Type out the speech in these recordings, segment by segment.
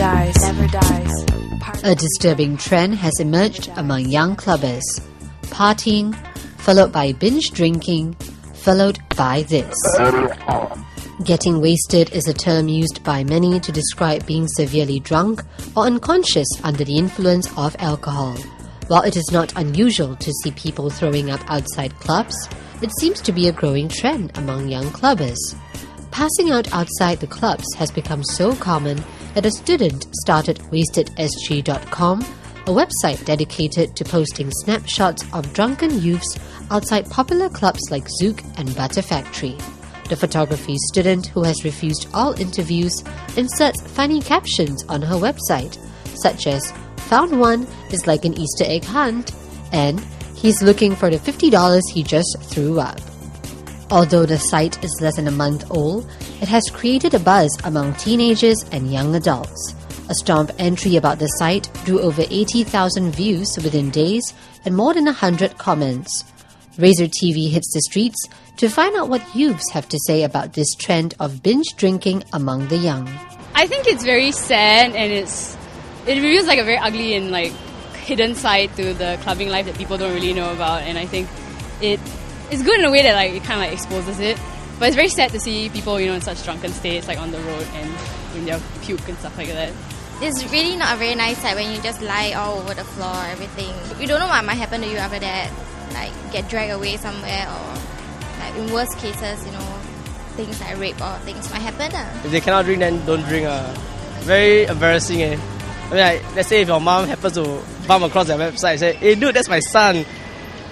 dies, never dies. A disturbing trend has emerged among young clubbers. Partying, followed by binge drinking, followed by this. Getting wasted is a term used by many to describe being severely drunk or unconscious under the influence of alcohol. While it is not unusual to see people throwing up outside clubs, it seems to be a growing trend among young clubbers. Passing out outside the clubs has become so common that a student started wastedsg.com, a website dedicated to posting snapshots of drunken youths outside popular clubs like Zouk and Butter Factory. The photography student, who has refused all interviews, inserts funny captions on her website, such as, "Found one is like an Easter egg hunt," and "He's looking for the $50 he just threw up." Although the site is less than a month old, it has created a buzz among teenagers and young adults. A Stomp entry about the site drew over 80,000 views within days and more than 100 comments. RazorTV hits the streets to find out what youths have to say about this trend of binge drinking among the young. I think it's very sad, and it reveals like a very ugly and like hidden side to the clubbing life that people don't really know about. And I think it's good in a way that like it kind of like exposes it, but it's very sad to see people, you know, in such drunken states like on the road and when they're puke and stuff like that. It's really not a very nice sight when you just lie all over the floor, everything. You don't know what might happen to you after that, like get dragged away somewhere, or like in worst cases, you know, things like rape or things might happen. If they cannot drink, then don't drink. Very embarrassing. I mean, like, let's say if your mom happens to bump across their website and say, "Hey dude, that's my son,"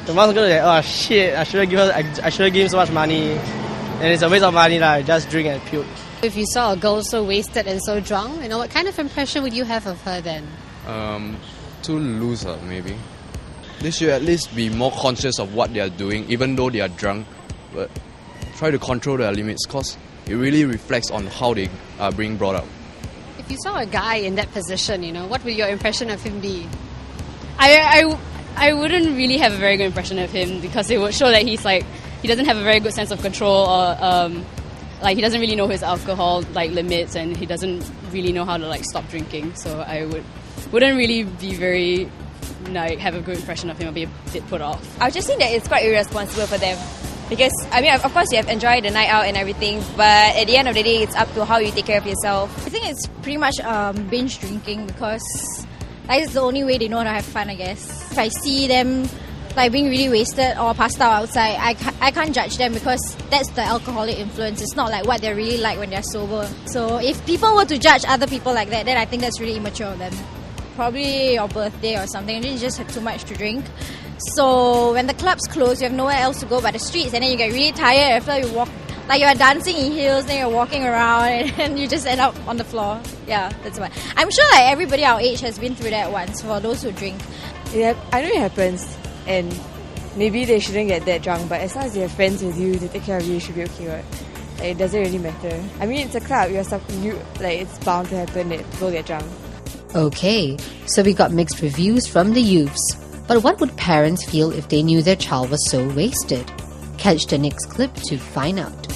the mom's gonna say, "Oh shit, I shouldn't give him so much money," and it's a waste of money lah. Just drink and puke. If you saw a girl so wasted and so drunk, you know, what kind of impression would you have of her then? Too loose, maybe. They should at least be more conscious of what they are doing, even though they are drunk. But try to control their limits, because it really reflects on how they are being brought up. If you saw a guy in that position, you know, what would your impression of him be? I wouldn't really have a very good impression of him, because it would show that he's like, he doesn't have a very good sense of control, or like he doesn't really know his alcohol like limits, and he doesn't really know how to like stop drinking. So I wouldn't really be very like have a good impression of him or be a bit put off. I just think that it's quite irresponsible for them, because I mean, of course you have enjoyed the night out and everything, but at the end of the day it's up to how you take care of yourself. I think it's pretty much binge drinking, because that is the only way they know how to have fun, I guess. If I see them like being really wasted or passed out outside, I can't judge them, because that's the alcoholic influence. It's not like what they're really like when they're sober. So if people were to judge other people like that, then I think that's really immature of them. Probably your birthday or something, and then you just have too much to drink. So when the clubs close, you have nowhere else to go but the streets, and then you get really tired after you walk, like you're dancing in heels, then you're walking around, and then you just end up on the floor. Yeah, that's what. I'm sure like everybody our age has been through that once, for those who drink. Yeah, I know it happens, and maybe they shouldn't get that drunk, but as long as you have friends with you to take care of you, you should be okay, right? Like, it doesn't really matter. I mean, it's a club, it's bound to happen that people get drunk. Okay, so we got mixed reviews from the youths. But what would parents feel if they knew their child was so wasted? Catch the next clip to find out.